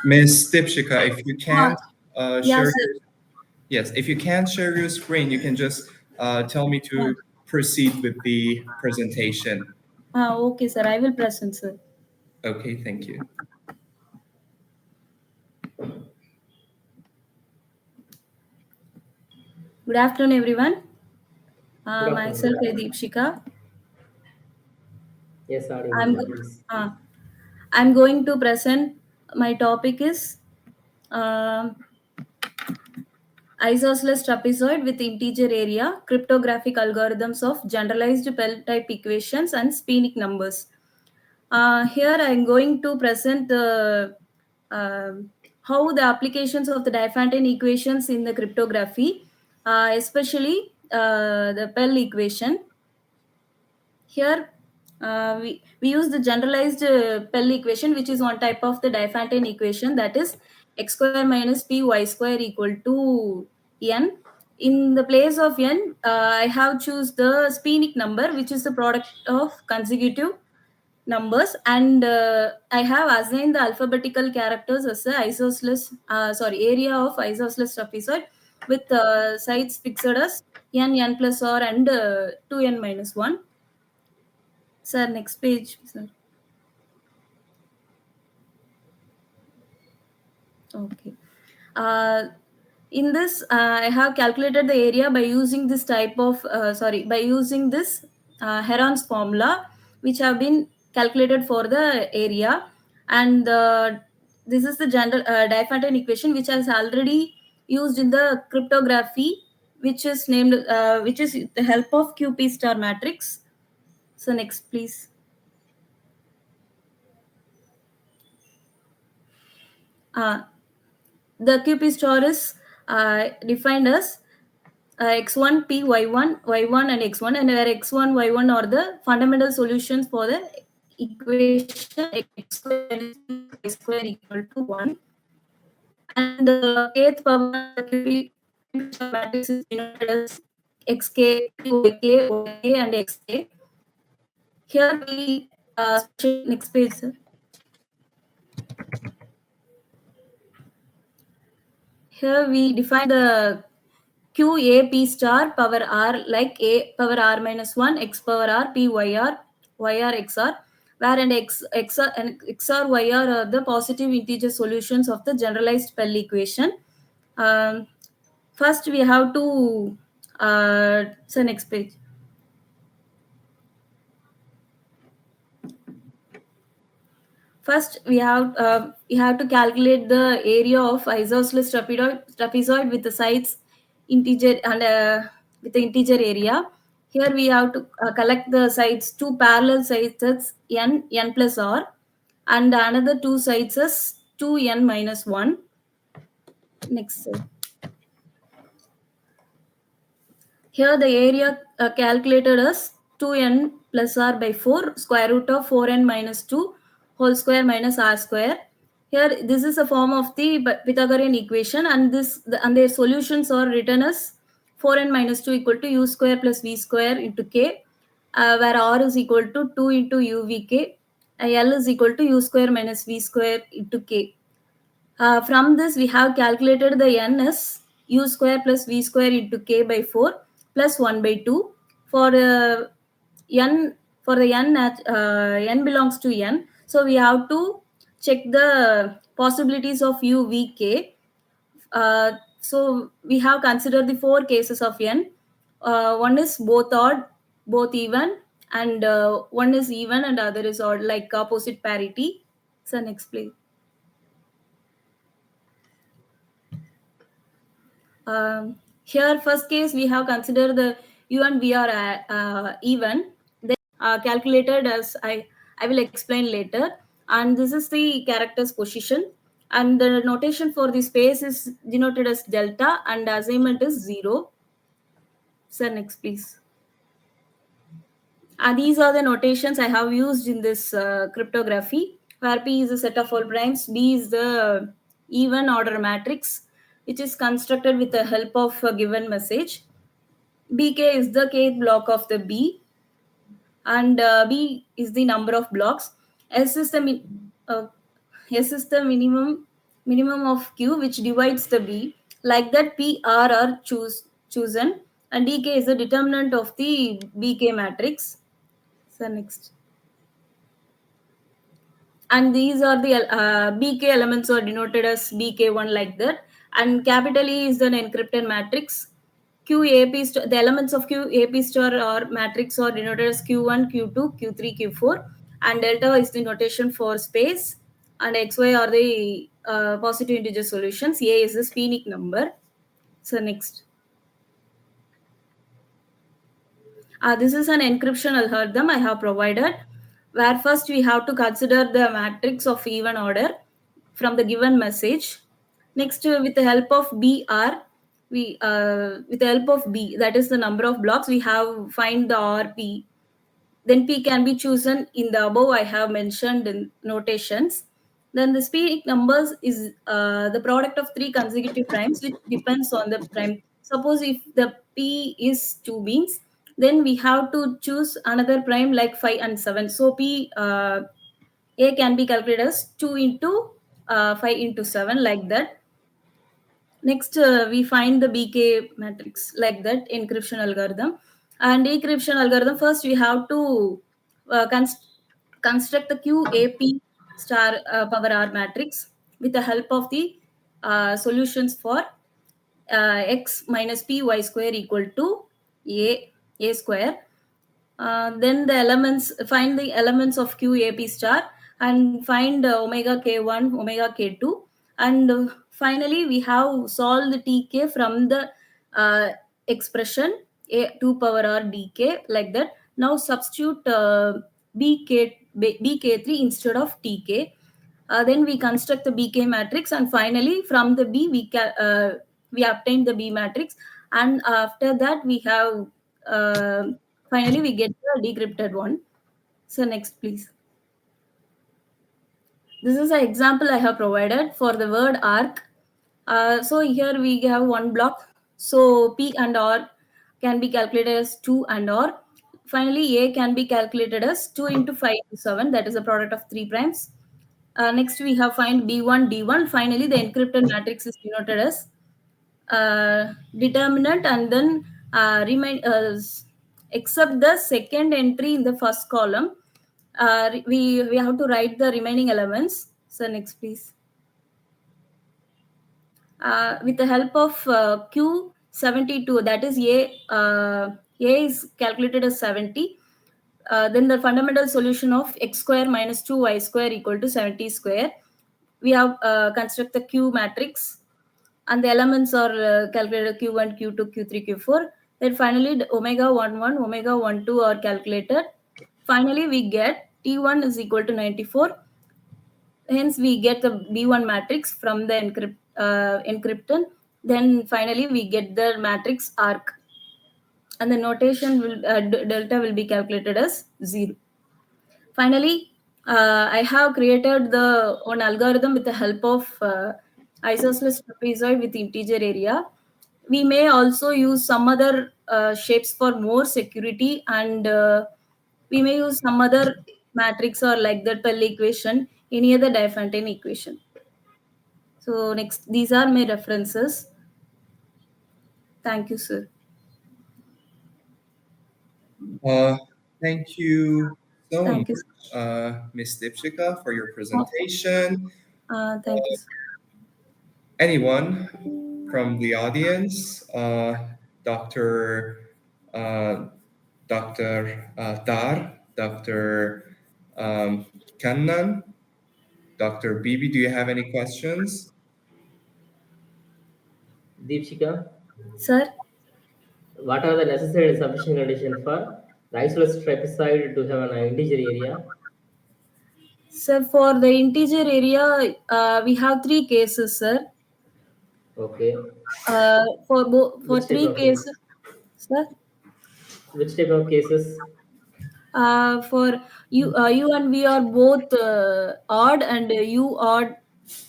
Miss Deepshika, if you can't share, sir. yes, if you can't share your screen, you can just tell me to proceed with the presentation. Okay, sir. I will present, sir. Okay, thank you. Good afternoon, everyone. Myself is Deepshika. Yes, I'm, please. I'm going to present. My topic is Isosceles Trapezoid with integer area, cryptographic algorithms of generalized Pell-Type equations and Sphenic numbers. Here I'm going to present the how the applications of the Diophantine equations in the cryptography, especially the Pell equation. Here we use the generalized Pell equation, which is one type of the Diophantine equation, that is x square minus p y square equal to n. In the place of n, I have choose the Sphenic number, which is the product of consecutive numbers, and I have assigned the alphabetical characters as the isosceles area of isosceles trapezoid with sides fixed as n plus r and 2n minus 1. Sir, next page, sir. Okay. In this, I have calculated the area by using this type of by using this Heron's formula, which have been calculated for the area, and this is the general Diophantine equation, which has already used in the cryptography, which is named which is the help of QP star matrix. So next, please. The QP star is defined as x1, p, y1, y1 and x1, and where x1, y1 are the fundamental solutions for the equation x square minus y square equal to 1. And the kth power QP star matrix is denoted as xk, yk, yk and xk. Here we next page, sir. Here we define the QAP star power r like a power r minus 1, x power r, p yr, yr xr, where and xr and xr yr are the positive integer solutions of the generalized Pell equation. First, we have to so next page. First, we have to calculate the area of isosceles trapezoid with the sides integer and with the integer area. Here we have to collect the sides, two parallel sides as n plus r, and another two sides as 2n minus 1. Next slide. Here the area calculated as 2n plus r by 4 square root of 4n minus 2 whole square minus r square. Here this is a form of the Pythagorean equation, and their solutions are written as 4n minus 2 equal to u square plus v square into k, where r is equal to 2 into uvk, l is equal to u square minus v square into k. From this we have calculated the n as u square plus v square into k by 4 plus 1 by 2 for n at n belongs to n. So we have to check the possibilities of u, v, k. So we have considered the 4 cases of n. One is both odd, both even, and one is even and other is odd, like opposite parity. So next, please. Here, first case, we have considered the u and v are even. Then calculated as I will explain later. And this is the character's position. And the notation for the space is denoted as delta, and assignment is 0. So next, please. These are the notations I have used in this cryptography, where P is a set of all primes, B is the even order matrix, which is constructed with the help of a given message. Bk is the kth block of the B, and B is the number of blocks. S is the S is the minimum of Q which divides the B. Like that, P, R are chosen, and DK is the determinant of the BK matrix. So next, and these are the BK elements are denoted as BK1 like that, and capital E is an encrypted matrix. QAP the elements of QAP star or matrix are denoted as Q1, Q2, Q3, Q4, and delta is the notation for space, and XY are the positive integer solutions. A is the Sphenic number. So next. This is an encryption algorithm I have provided, where first we have to consider the matrix of even order from the given message. Next, with the help of BR, with the help of B, that is the number of blocks, we have find the RP. Then P can be chosen in the above I have mentioned in notations. Then the Sphenic numbers is the product of three consecutive primes, which depends on the prime. Suppose if the P is two beings, then we have to choose another prime like 5 and 7. So P A can be calculated as 2 into 5 into 7 like that. Next, we find the BK matrix like that encryption algorithm. And decryption algorithm, first we have to construct the QAP star power R matrix with the help of the solutions for x minus p y square equal to a square. Then the elements, find the elements of QAP star and find omega k1, omega k2, and finally we have solved the TK from the expression a 2 power r dk like that. Now substitute bk3 instead of tk. Then we construct the BK matrix, and finally from the B we obtain the B matrix, and after that we have uh, finally we get the decrypted one. So next, please. This is an example I have provided for the word arc. So here we have one block. So P and R can be calculated as 2 and R. Finally, A can be calculated as 2 into 5 to 7. That is a product of 3 primes. Next, we have find B1, D1. Finally, the encrypted matrix is denoted as determinant, and then except the second entry in the first column, we have to write the remaining elements. So next, please. With the help of Q72, that is A is calculated as 70. Then the fundamental solution of x square minus 2y square equal to 70 square. We have construct the Q matrix, and the elements are calculated Q1, Q2, Q3, Q4. Then finally, the omega 11, omega 12 are calculated. Finally, we get T1 is equal to 94. Hence, we get the B1 matrix from the encrypton. Then finally, we get the matrix arc, and the notation will delta will be calculated as 0. Finally, I have created the one algorithm with the help of isosceles trapezoid with integer area. We may also use some other shapes for more security, and we may use some other matrix or like the Pell equation, any other Diophantine equation. So next, these are my references. Thank you, sir. Thank you so much, Thank you. Ms. Deepshika, for your presentation. Thank you, sir. Anyone from the audience, Dr. Dr. Dar, Dr. Kannan, Dr. Bibi, do you have any questions? Deepshika, Sir. what are the necessary and sufficient conditions for the isosceles trapezoid to have an integer area? Sir, for the integer area, we have three cases, sir. Okay. For Which type three of case? cases, sir. Which type of cases? For you and we are both odd, and you odd,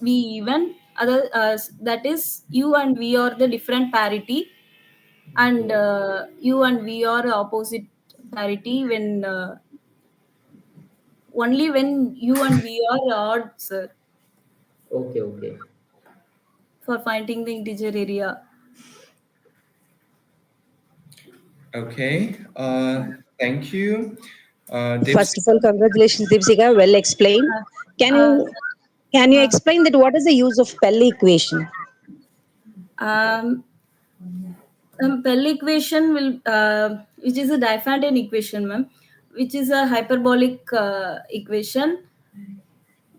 we even. Other that is you and we are the different parity, and Okay. you and we are opposite parity when only when you and we are odd, sir. Okay, okay. for finding the integer area. Okay. Thank you. First of all, congratulations, Deepshika. Well explained. Can Uh, you can you uh, explain that what is the use of Pell equation? um, Pell equation will, which is a Diophantine equation, ma'am, which is a hyperbolic equation,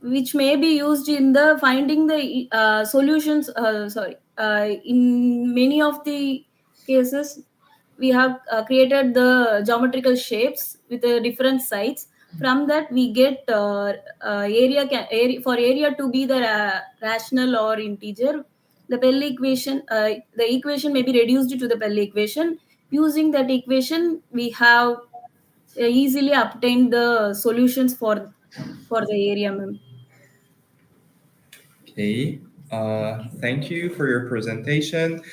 which may be used in the finding the solutions. In many of the cases, we have created the geometrical shapes with different sides. From that, we get area for area to be the rational or integer. The Pell equation, the equation may be reduced to the Pell equation. Using that equation, we have easily obtained the solutions for the area, ma'am. Okay. Thank you for your presentation.